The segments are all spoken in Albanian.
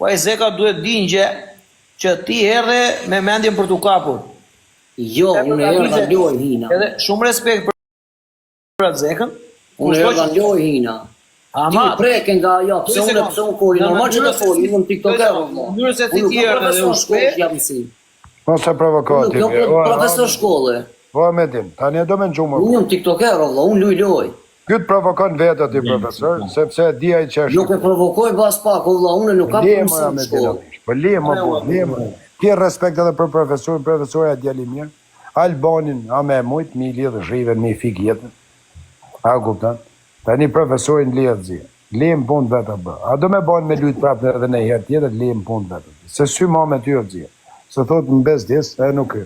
Po ai Zeka duhet dingje që ti erdhe me mendjen për t'u kapur. Jo, unë erdha loj hina. Edhe shumë respekt për atë Zekën. Unë erdha loj hina. Ti preke nga ajo, pse unë kori, normal që të foli, unë tiktoker. Mënyrë se ti erdhe dhe u shpejt. Mos e provokoti. Unë jam profesor shkolle. Po me din, tani do më nxumë. Unë jam tiktoker, valla, unë loj. Këtë provokon vetë ti profesor, sepse dia i çesh. Nuk e provokoj bas pak, valla, unë nuk kam mësuar në shkollë. Po lemo. Ti respekt edhe për profesorja djali mirë. Albanin, a me mujt, mi lidh zhiven, mi fik jetën. A kupton? Tani profesorin lidh zi. Lem punë vetë bë. A do me bën me lut prapë edhe në herë tjetër lem punë vetë. Se sy ma me ty zi. Se thot në bezdis, e nuk e.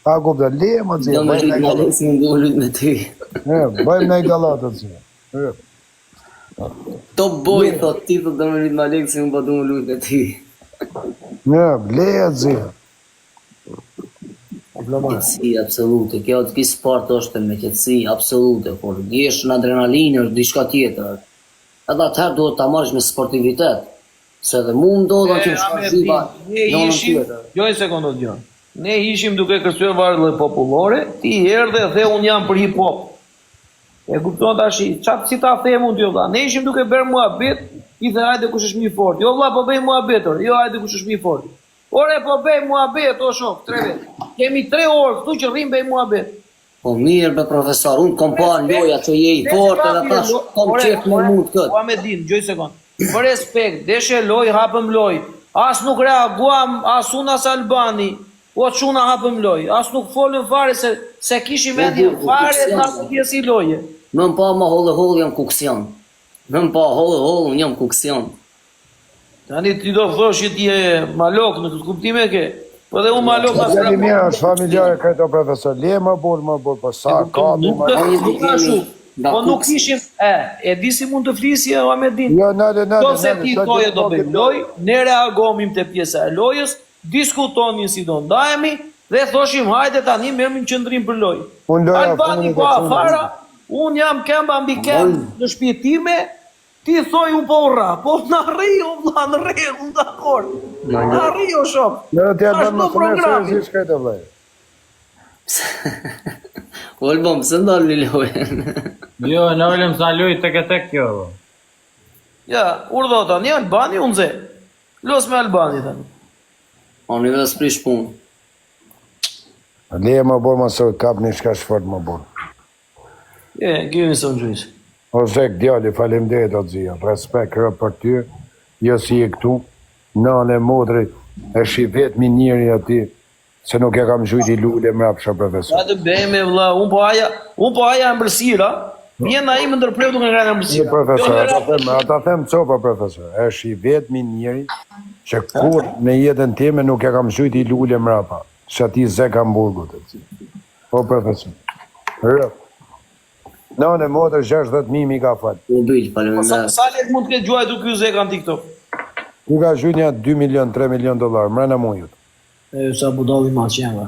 A kupton, lem zi. Do me lut me ty. Bëjmë në i galatët zi. Top boy, thot ti, thot do me lut me Aleksi, unë po do me lut me ty. Lejet zi. Qetësi absolute, kjo të kisë sport është me qetësi absolute, por gjesh në adrenalinë është diçka tjetër. Edhe atëherë duhet ta marrësh me sportivitet. Se edhe mu ndodha që shkashiva në në tjetër. Jo një sekundë të gjënë. Ne ishim duke kërcyer varet popullore, ti erdhe dhe unë jam për hip hop. E kupton tash, çfarë si ta them unë ti valla? Ne ishim duke bërë muhabet, i the hajde kush është më i fortë. Jo valla, po bëj muhabetor. Jo hajde kush është më i fortë. Ore po bëj muhabet, o shoh, 3 vjet. Kemi 3 orë këtu që rrim bëj muhabet. Po mirë be profesor, unë kom pa loja që je i fortë edhe tash kom qef me mund këtë. Po me din, gjoj sekond. Për respekt, deshe loj, hapëm loj. As nuk reaguam, as unë as Albani. O çuna hapëm loj. As nuk folën fare se kishim mendje fare na pjesë loje. Më pa ma holle jam kuksion. Më pa holle jam kuksion. Tani ti do thosh që ti je malok në këtë kuptim e ke. Po dhe unë malok pas ka. Jeni mirë, është familjare këto profesor. Le më bur, po sa ka po nuk ishim, e di si mund të flisje o Ahmedin. Jo, nale. Do se ti thoje do bëjmë loj, ne reagomim te pjesa e lojës, diskutonin si do ndajemi dhe thoshim hajde tani merrnim qendrim për loj. Albani po afara, unë jam kemba mbi këmbë në shtëpi time. Ti thoj u po urra, po në rri, në unë dakor. Në rri o shok. Në të janë më programin. Shka të vlaj. Olbom, së ndalë një lojën. Jo, në olëm sa lojë të këtë kjo. Ja, urdho ta, një Albani unë ze. Los me Albani ta. O një dhe s'prish punë. Leje më borë më së kap një shka shfort më borë. Gjemi së në gjujës. O Zek djali, faleminderit o zia, respekt rë për ty, jo si e këtu, nane modri, e shi vetë mi njëri ati, se nuk e kam gjujti lule mrapsha profesor. Ja të bejme, vla, unë po aja mbërsira, vjen na i më ndërpreu duke nga mbërsira. Profesor, ata them copa profesor, e shi vetë mi njëri, që kur në jetën time nuk e kam gjujti lule mrapa, që ati Zek Hamburgut. Po profesor, rë. Në modër 60.000 mi ka falë. U bëjtë, faleminderit. Sa let mund të këtë gjuaj duke ju Zeka në TikTok? Ku ka gjujnja 2 milion, 3 milion dolar, mrena mujut. Sa budalli ma që jenë,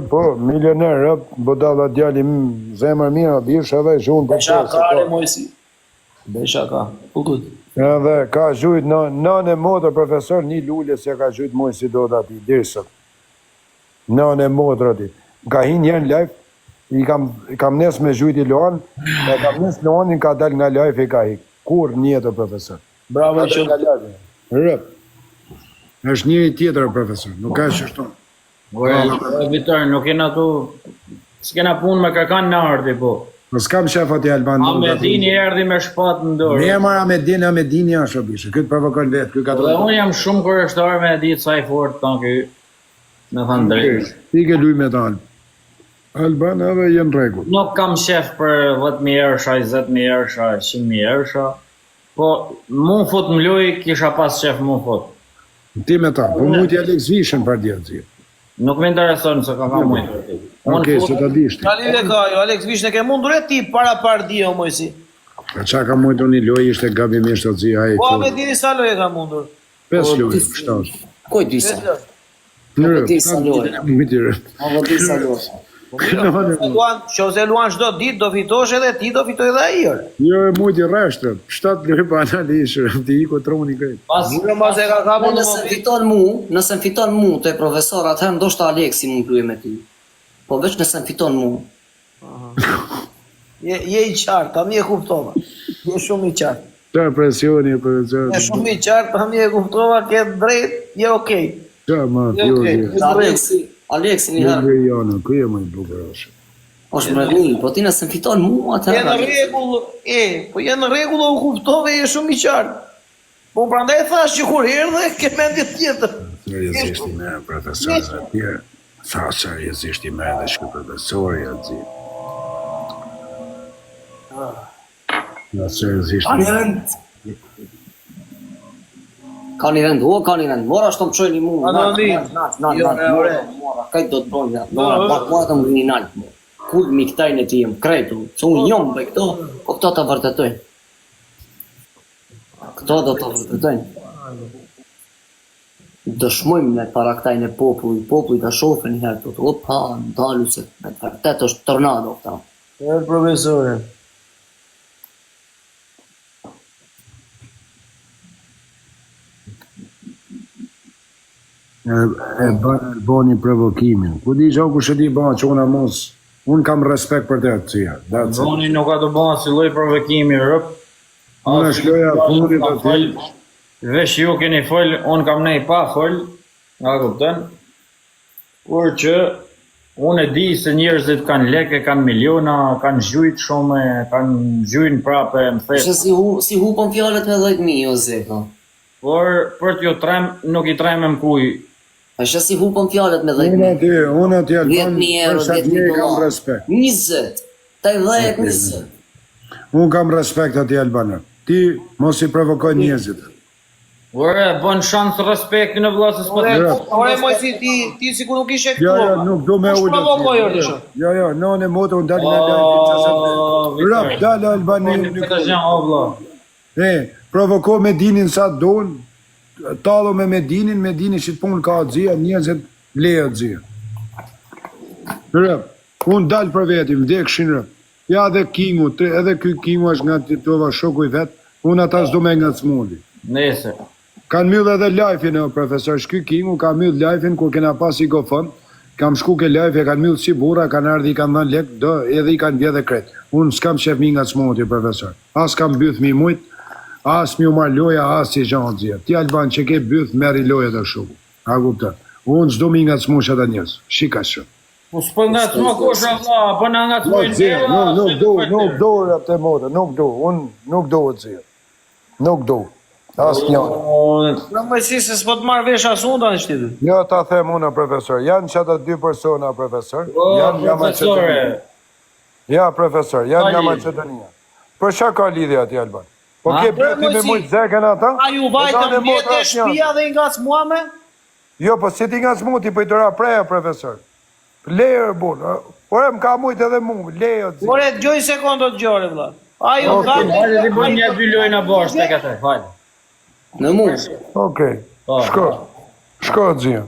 Po, milioner, budalla djali zemër mirë, bish edhe zhunë. Besha ka, re mojësi. Besha ka, ukut. Edhe ka gjujt në modër profesor, një lullje se ka gjujt mojësi do të ati, dirsët. Në modër ati. Ka hin njën live, I kam nes me gjujt I Loan, e kam nes Loanin ka dal nga live I ka hik. Kur njëtë profesor. Bravo që... Rëp. është njëri tjetër profesor, nuk ka qështu. Vitor, nuk jena tu... S'kena punë me kërkan në ardi, po. Po s'kam shef ati Alban. Ahmedini erdi me shpat në dorë. Ne marë Ahmedini është obishë, këtë provokon vetë, këtë ka të... Dhe unë jam shumë kërështar me ditë sa I fort të në këj. Me thënë drejtë. Ti ke luj me të Alban. Alban edhe jenë regu. Nuk kam shef për 10.000 ersha, 20.000 ersha, 100.000 ersha. Po, mu fut më luj, kisha pas shef mu fut. Ti me ta, po mujti Alex Vishën për djetë. Nuk me intereson se ka mujtë. Okej, se të dishti. Kalile ka jo, Alex Vishën e ke mundur e ti para pardia o mojësi. A qa ka mujtë unë I loj, ishte gabimisht të zi, Po, me dini sa loj e ka mundur? 5 loj, 7. Koj disa? Nërë, disa loj. Mitirë. Disa loj. Qose luan çdo ditë do fitosh edhe ti do fitoj edhe ai. Jo e mujti rreshtër, 7 lojë pa analishë, ti iko troni krejt. Mos e ka kapur Nëse më fiton mu te profesor, atëherë ndoshta Aleksi mund luaj me ty. Po veç nëse më fiton mu. Je i qartë, tani e kuptova. Je shumë i qartë. Qa presioni, profesor. Je shumë i qartë, tani e kuptova, ke drejt, je okej. Qa ma, Je okej. Aleksi një herë. Jo, Jano, ku je më i bukur është? Është mrekulli, po ti nëse më fiton mu, Je në atëherë. rregull, po je në rregull, u kuptove, je shumë i qartë. Po prandaj thash që kur erdhe ke mendje tjetër. Seriozisht i merë profesorët e tjerë. Tha seriozisht i merë dhe shku profesori atë. Ja, seriozisht i merë. Ka një vend, mora shto më qojnë i mu. Mora, kaj do të bojnë, mora të më gëni nalë. Kull mi këtajnë e ti jem kretu, që unë jom për këto, po këto të vërtetojnë. Këto do të vërtetojnë. Dëshmojmë me para këtajnë e populli të shofe një herë, të opa, në dalu se me të vërtet është tornado këta. Profesore. E bani provokimin. Ku di që ku shëti bani që unë mos, unë kam respekt për të cia. Boni nuk ka të bani si loj provokimi rëp. Unë është loja funit të tij. Vesh ju keni fol, unë kam nej pa fol, nga kupton? Por që unë e di se njerëzit kanë leke, kanë miliona, kanë zhujt shumë, kanë zhujnë prape, më Që thesë. si hupën fjallet me 10.000, o zeka. Por për t'ju trem, nuk i trem e mkuj. Është si hupën fjallet me 10.000. Unë aty alban, 10.000 euro, për sa 10.000 t'je kam dolar. respekt. 20. Taj 10, 20. Unë kam respekt aty albanë. Ti mos i provokoj njerëzit. Ore, bën shansë respekti në vlasës për të. Ore moj si ti si ku nuk ishe këtu. Jo, nuk do me Kush ullë. provokoi ordisho? Jo, në moto unë dalë në dalë. Rap, dalë Albani. Provoko me dinin sa donë, talo me Medinin që të punë ka atë njerëzit leje atë zia. Rap, unë dalë për vetim, vdekshin rap. Ja edhe Kingu, edhe ky Kingu është nga titova shoku i vetë, unë ata s'do me nga të smundi. Nese. Kanë myllë edhe live-in, profesor, shky Kingu ka myllë live-in, kur kena pas i gofën, kam shku ke live, kanë myllë si bura, kanë ardhi, kanë dhënë lek, edhe i kanë vjedhe kretë. Unë s'kam qef mi nga të smundi, profesor. As kam byth mi mujt, as mi u marrë loja, as si gjanë zia. Ti Alban që ke byth, meri loja të shumë. A gupta. Unë s'do mi nga të smush atë njës. Shika shumë. Po s'pë nga të më kosha vla, po nga nga të Nuk do rap të motë, nuk do, unë nuk do të zirë. Nuk do, as njënë. Në më si se s'po të marrë vesh asun të në shtiti. Jo, ta them unë, profesor, janë që ata 2 persona, profesor. Profesore. Ja, profesor, janë nga Macedonia. Për shka ka lidhja ati, Alban? Po ke bëti me mujtë zeken ata? A ju vajtën vjetë e shpia dhe nga s'muame? Jo, po si ti nga s'muti, po i tëra preja, profesor. Lejër, bunë. Ore, më ka mujtë edhe mu, lejër. Ore, gjoj sekundot gjore, vla. A ju Hajde t'i bën një 2 lojnë a bashkë të këtë, hajde. Në mu. Okej, shko, të zhja.